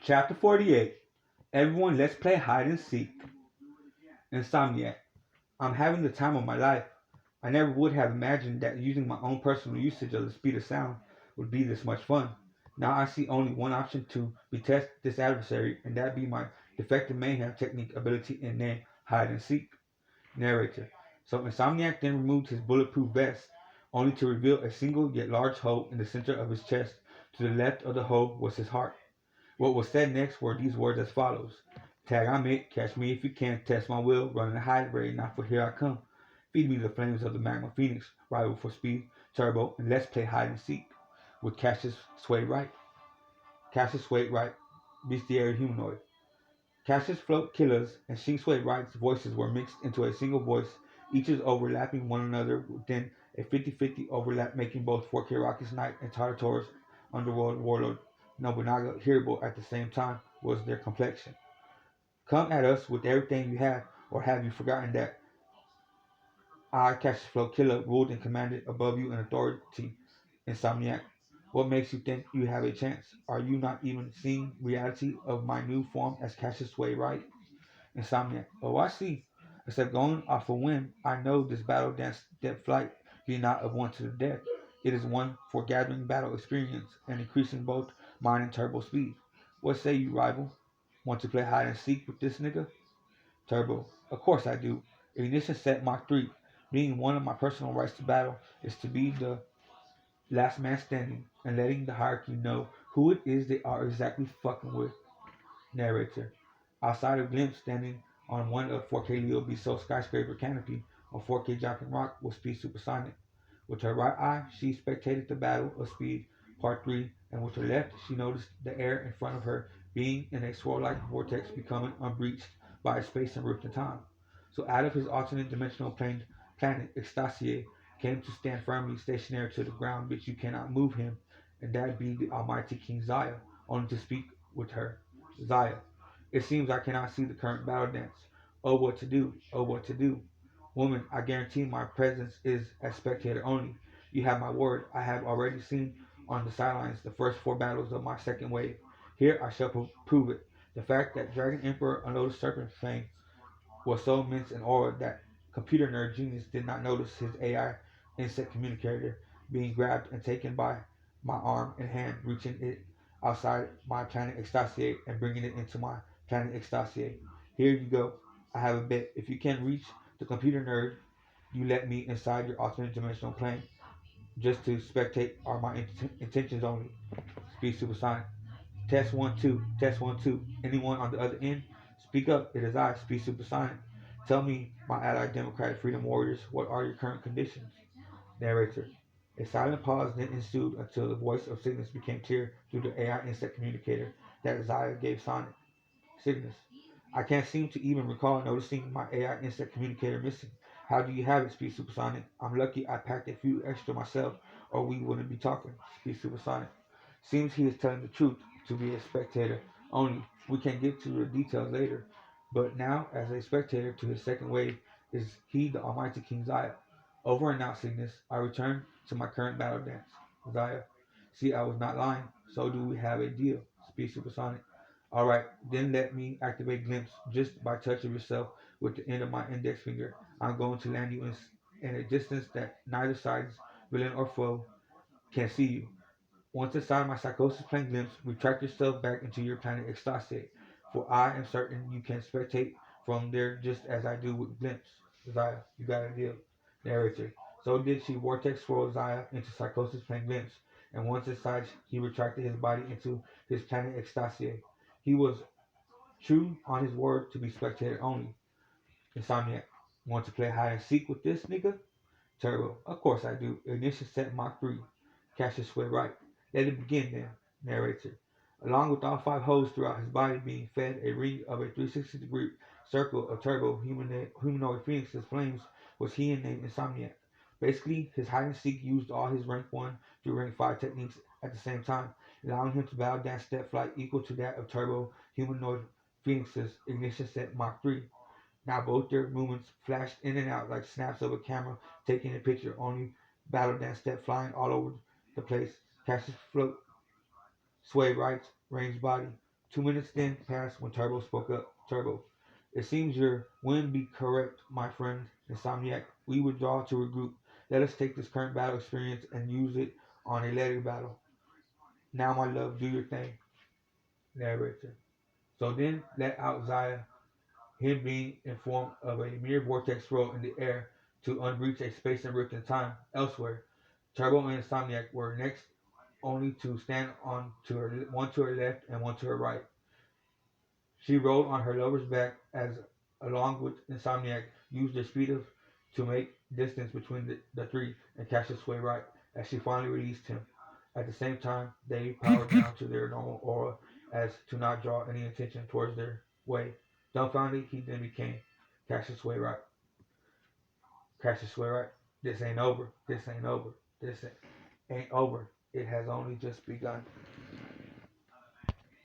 Chapter 48. Everyone, let's play hide and seek. Insomniac. I'm having the time of my life. I never would have imagined that using my own personal usage of the speed of sound would be this much fun. Now I see only one option to betest this adversary, and that be my defective mayhem technique ability in name hide and seek. Narrator. So Insomniac then removed his bulletproof vest, only to reveal a single yet large hole in the center of his chest. To the left of the hole was his heart. What was said next were these words as follows: Tag, I'm it. Catch me if you can. Test my will. Running a hide raid. Not for here I come. Feed me the flames of the Magma Phoenix. Rival for speed, turbo, and let's play hide and seek. With Cassius Sway Right. Cassius Sway Right. Bestiary humanoid. Cassius Float Killers and Shing Sway Right's voices were mixed into a single voice, each is overlapping one another within a 50-50 overlap, making both 4K Rocket's Knight and Tadatora's Underworld Warlord Nobunaga hearable at the same time was their complexion. Come at us with everything you have, or have you forgotten that I, Cassius Flow Killer, ruled and commanded above you in authority, Insomniac? What makes you think you have a chance? Are you not even seeing reality of my new form as Cassius Sway Right? Insomniac. Oh, I see. Except going off a whim, I know this battle dance depth flight be not of one to the death. It is one for gathering battle experience and increasing both mine and turbo speed. What say you, rival? Want to play hide and seek with this nigga? Turbo. Of course I do. Ignition set Mach 3. Being one of my personal rights to battle is to be the last man standing and letting the hierarchy know who it is they are exactly fucking with. Narrator. Outside of Glimpse standing on one of 4K Leo Biso skyscraper canopy on 4K Jumping Rock with speed supersonic. With her right eye, she spectated the battle of speed, part 3, and with her left, she noticed the air in front of her being in a swirl-like vortex becoming unbreached by space and rift in time. So out of his alternate dimensional plane, planet Extasie came to stand firmly stationary to the ground, which you cannot move him, and that be the almighty King Zaya, only to speak with her. Zaya. It seems I cannot see the current battle dance. Oh, what to do? Oh, what to do? Woman, I guarantee my presence is as spectator only. You have my word. I have already seen on the sidelines the first 4 battles of my second wave. Here I shall prove it. The fact that Dragon Emperor Unloaded Serpent fame was so immense and aura that computer nerd genius did not notice his AI insect communicator being grabbed and taken by my arm and hand, reaching it outside my planet Extasie and bringing it into my planet Extasie. Here you go. I have a bet. If you can reach the computer nerd, you let me inside your alternate dimensional plane. Just to spectate are my intentions only. Speed supersonic. Test 1 2. Test 1 2. Anyone on the other end? Speak up. It is I, Speed Supersonic. Tell me, my allied Democratic Freedom Warriors, what are your current conditions? Narrator. A silent pause then ensued until the voice of Cygnus became clear through the AI insect communicator that Zaya gave Sonic. Cygnus. I can't seem to even recall noticing my AI insect communicator missing. How do you have it, Speed Supersonic? I'm lucky I packed a few extra myself, or we wouldn't be talking. Speed Supersonic. Seems he is telling the truth to be a spectator only. We can get to the details later. But now, as a spectator to his second wave, is he the almighty King Zaya. Over and out, Cygnus. I return to my current battle dance. Zaya. See, I was not lying. So do we have a deal? Speed Supersonic. Alright, then let me activate Glimpse just by touching yourself with the end of my index finger. I'm going to land you in a distance that neither side's villain or foe can see you. Once inside my psychosis plane glimpse, retract yourself back into your planet Extase, for I am certain you can spectate from there just as I do with glimpse. Zaya, you got a deal. Narrator. So did she vortex swirl Zaya into psychosis plane glimpse, and once inside he retracted his body into his planet Extasia. He was true on his word to be spectator only. Insomniac. Want to play hide and seek with this nigga? Turbo. Of course I do. Ignition set Mach 3. Cassius Sway Right. Let it begin then. Narrator. Along with all 5 holes throughout his body being fed a ring of a 360-degree circle of turbo humanoid phoenix's flames was he and named Insomniac. Basically, his hide and seek used all his rank 1 through rank 5 techniques at the same time, allowing him to battle dance step flight equal to that of turbo humanoid phoenix's ignition set Mach 3. Now both their movements flashed in and out like snaps of a camera taking a picture, only battle dance step flying all over the place. Cassius float, sway right, range body, 2 minutes then passed when Turbo spoke up. Turbo, it seems your wind be correct, my friend. Insomniac, we withdraw to regroup. Let us take this current battle experience and use it on a later battle. Now, my love, do your thing. Narrator. So then let out Zaya, him being informed of a mere vortex roll in the air to unbreach a space and rift in time elsewhere. Turbo and Insomniac were next only to stand on to her one to her left and one to her right. She rolled on her lover's back as, along with Insomniac, used their speed of to make distance between the three and catch his way right as she finally released him. At the same time, they powered down to their normal aura as to not draw any attention towards their way. Dumbfounded, he then became Cassius Way right. Cassius Way right. This ain't over. This ain't over. This ain't over. It has only just begun.